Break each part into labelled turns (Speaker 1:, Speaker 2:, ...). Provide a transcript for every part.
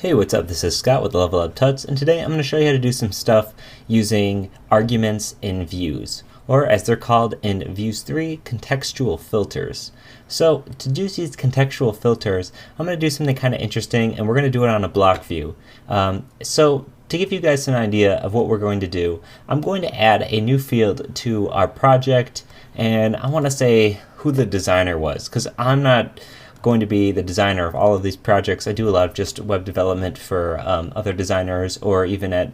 Speaker 1: Hey, what's up? This is Scott with Level Up Tuts, and today I'm going to show you how to do some stuff using arguments in views, or as they're called in Views 3, contextual filters. So to do these contextual filters, I'm going to do something kind of interesting, and we're going to do it on a block view. So to give you guys an idea of what we're going to do, I'm going to add a new field to our project, and I want to say who the designer was, because I'm not going to be the designer of all of these projects. I do a lot of just web development for other designers, or even at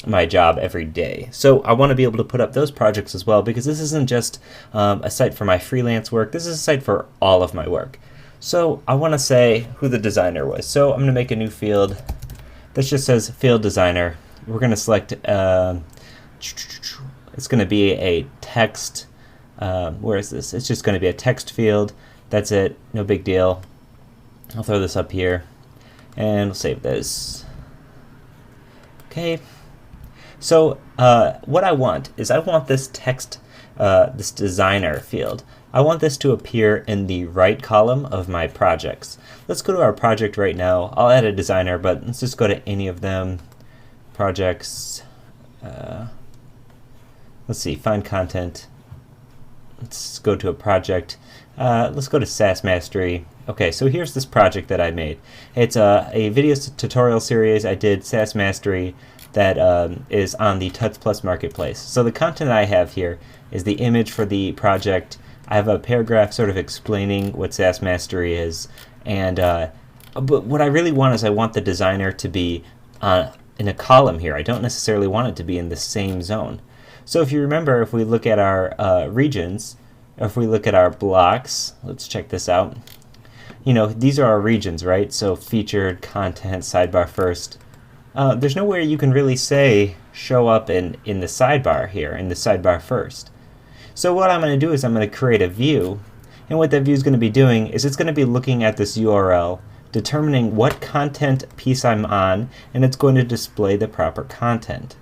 Speaker 1: my job every day. So I want to be able to put up those projects as well, because this isn't just a site for my freelance work. This is a site for all of my work. So I want to say who the designer was. So I'm going to make a new field that just says field designer. We're going to select, it's going to be a text. Where is this? It's just going to be a text field. That's it, no big deal. I'll throw this up here and we'll save this. Okay, so what I want is I want this text, this designer field, I want this to appear in the right column of my projects. Let's go to our project right now. I'll add a designer, but let's just go to any of them. Projects, let's see, find content. Let's go to a project. Let's go to SaaS Mastery. Okay, so here's this project that I made. It's a video tutorial series I did, SaaS Mastery, that is on the Tuts Plus Marketplace. So the content I have here is the image for the project. I have a paragraph sort of explaining what SaaS Mastery is. And but what I really want is I want the designer to be in a column here. I don't necessarily want it to be in the same zone. So if you remember, if we look at our regions, or if we look at our blocks, let's check this out. You know, these are our regions, right? So featured, content, sidebar first. There's nowhere you can really say show up in the sidebar here, in the sidebar first. So what I'm going to do is I'm going to create a view, and what that view is going to be doing is it's going to be looking at this URL, determining what content piece I'm on, and it's going to display the proper content.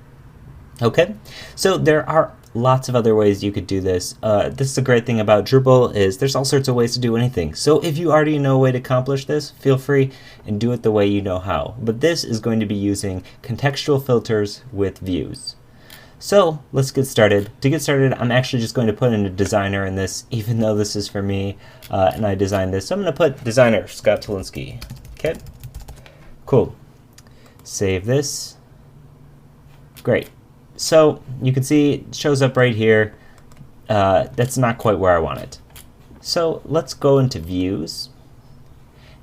Speaker 1: Okay, so there are lots of other ways you could do this. This is the great thing about Drupal, is there's all sorts of ways to do anything. So if you already know a way to accomplish this, feel free and do it the way you know how. But this is going to be using contextual filters with views. So let's get started. To get started, I'm actually just going to put in a designer in this, even though this is for me and I designed this. So I'm going to put designer Scott Tolinsky. Okay, cool. Save this. Great. So you can see it shows up right here. That's not quite where I want it. So let's go into views,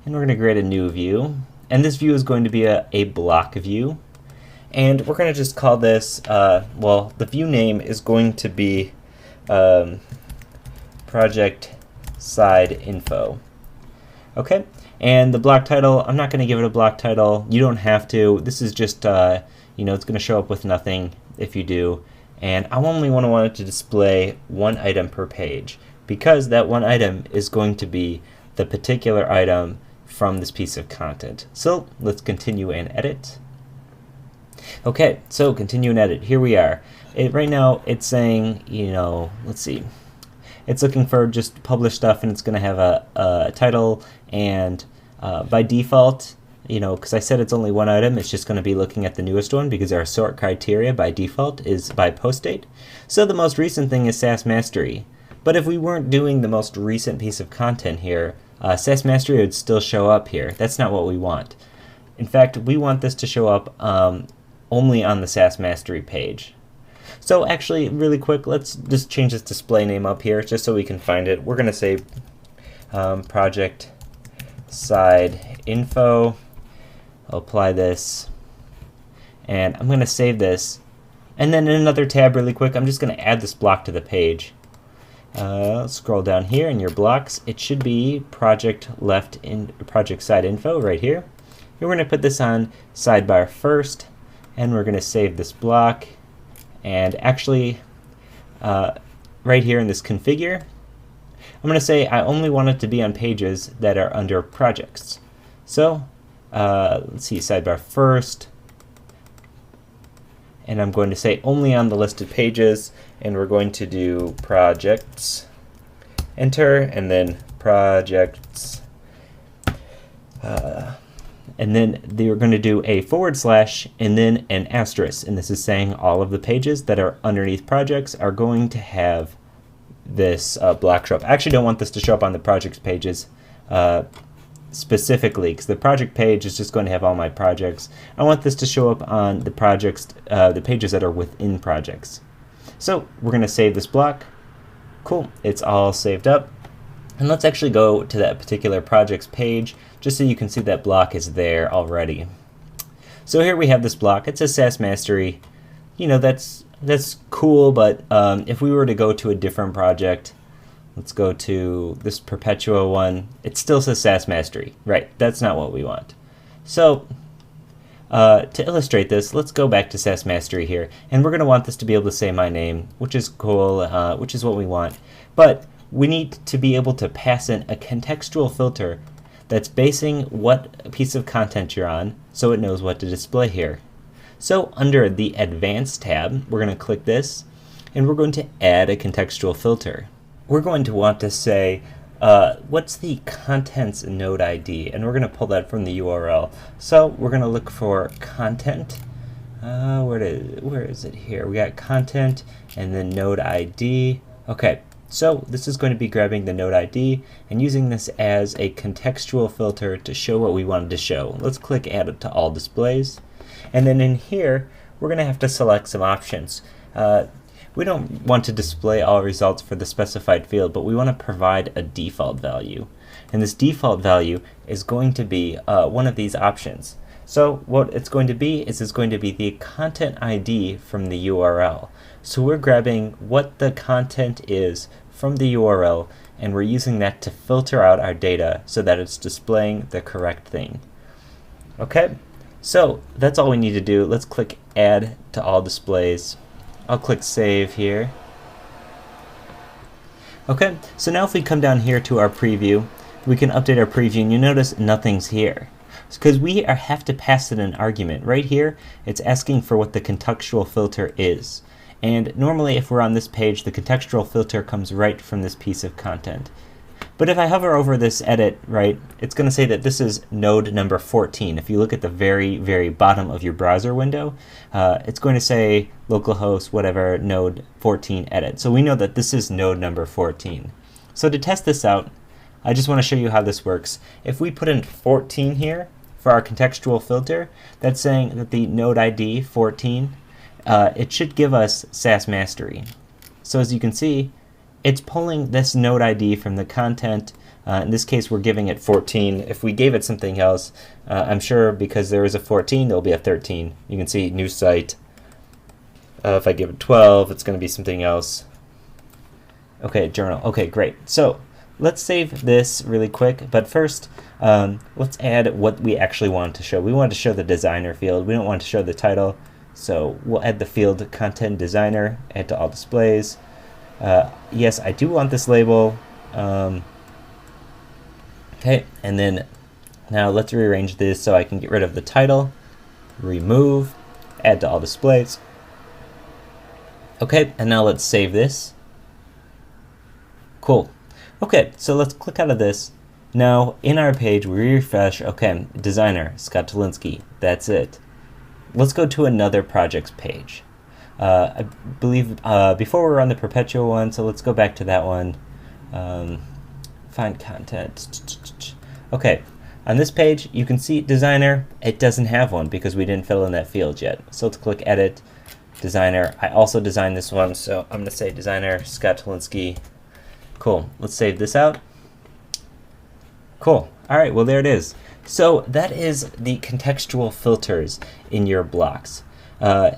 Speaker 1: and we're going to create a new view. And this view is going to be a block view. And we're going to just call this, well, the view name is going to be project side info. Okay, and the block title, I'm not going to give it a block title. You don't have to. This is just, you know, it's going to show up with nothing if you do, and I only want it to display one item per page, because that one item is going to be the particular item from this piece of content. So let's continue and edit. Okay, so continue and edit. Here we are. Right now it's saying, you know, let's see, it's looking for just published stuff, and it's going to have a title, and by default, you know, because I said it's only one item, it's just going to be looking at the newest one, because our sort criteria by default is by post date. So the most recent thing is SaaS Mastery. But if we weren't doing the most recent piece of content here, SaaS Mastery would still show up here. That's not what we want. In fact, we want this to show up only on the SaaS Mastery page. So actually, really quick, let's just change this display name up here just so we can find it. We're going to say project side info. I'll apply this, and I'm going to save this, and then in another tab really quick, I'm just going to add this block to the page. Scroll down here in your blocks. It should be project side info right here. We're going to put this on sidebar first, and we're going to save this block, and actually right here in this configure, I'm going to say I only want it to be on pages that are under projects. So let's see, sidebar first, and I'm going to say only on the listed pages, and we're going to do projects, enter, and then projects, and then they're going to do a / and then an asterisk, and this is saying all of the pages that are underneath projects are going to have this block show up. I actually don't want this to show up on the projects pages specifically, because the project page is just going to have all my projects. I want this to show up on the projects, the pages that are within projects. So we're going to save this block. Cool, it's all saved up. And let's actually go to that particular projects page just so you can see that block is there already. So here we have this block. It says SaaS Mastery. You know, that's cool, but if we were to go to a different project, let's go to this Perpetua one, it still says SaaS Mastery. Right, that's not what we want. So to illustrate this, let's go back to SaaS Mastery here, and we're going to want this to be able to say my name, which is cool, which is what we want. But we need to be able to pass in a contextual filter that's basing what piece of content you're on, so it knows what to display here. So under the Advanced tab, we're going to click this, and we're going to add a contextual filter. We're going to want to say, what's the contents node ID? And we're going to pull that from the URL. So we're going to look for content. Where is it here? We got content and then node ID. Okay, so this is going to be grabbing the node ID and using this as a contextual filter to show what we wanted to show. Let's click Add it to all displays. And then in here, we're going to have to select some options. We don't want to display all results for the specified field, but we want to provide a default value. And this default value is going to be one of these options. So what it's going to be is it's going to be the content ID from the URL. So we're grabbing what the content is from the URL, and we're using that to filter out our data so that it's displaying the correct thing. Okay, so that's all we need to do. Let's click Add to all displays. I'll click Save here. Okay, so now if we come down here to our preview, we can update our preview, and you notice nothing's here. It's because we have to pass it an argument. Right here, it's asking for what the contextual filter is. And normally if we're on this page, the contextual filter comes right from this piece of content. But if I hover over this edit, right, it's going to say that this is node number 14. If you look at the very, very bottom of your browser window, it's going to say localhost, whatever, node 14 edit. So we know that this is node number 14. So to test this out, I just want to show you how this works. If we put in 14 here for our contextual filter, that's saying that the node ID 14, it should give us SaaS Mastery. So as you can see, it's pulling this node ID from the content. In this case, we're giving it 14. If we gave it something else, I'm sure because there is a 14, there'll be a 13. You can see new site. If I give it 12, it's going to be something else. Okay, journal. Okay, great. So let's save this really quick. But first, let's add what we actually want to show. We want to show the designer field. We don't want to show the title. So we'll add the field content designer, add to all displays. Yes, I do want this label. Okay, and then now let's rearrange this so I can get rid of the title, remove, add to all displays. Okay, and now let's save this. Cool. Okay, so let's click out of this. Now in our page, we refresh. Okay, designer, Scott Tolinsky, that's it. Let's go to another projects page. I believe before we were on the Perpetua one, so let's go back to that one. Find content. Okay, on this page you can see designer. It doesn't have one because we didn't fill in that field yet. So let's click edit, designer. I also designed this one, so I'm going to say designer Scott Tolinsky. Cool. Let's save this out. Cool. All right, well there it is. So that is the contextual filters in your blocks.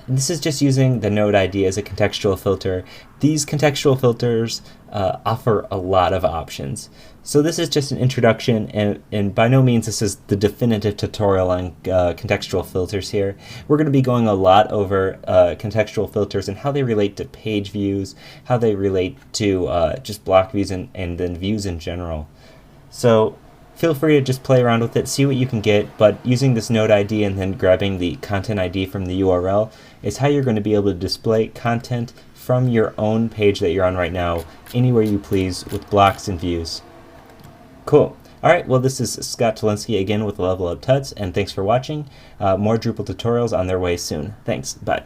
Speaker 1: This is just using the node ID as a contextual filter. These contextual filters offer a lot of options. So this is just an introduction, and by no means this is the definitive tutorial on contextual filters here. We're going to be going a lot over contextual filters and how they relate to page views, how they relate to just block views and then views in general. So feel free to just play around with it, see what you can get, but using this node ID and then grabbing the content ID from the URL is how you're going to be able to display content from your own page that you're on right now, anywhere you please, with blocks and views. Cool. All right, well, this is Scott Tolinsky again with Level Up Tuts, and thanks for watching. More Drupal tutorials on their way soon. Thanks. Bye.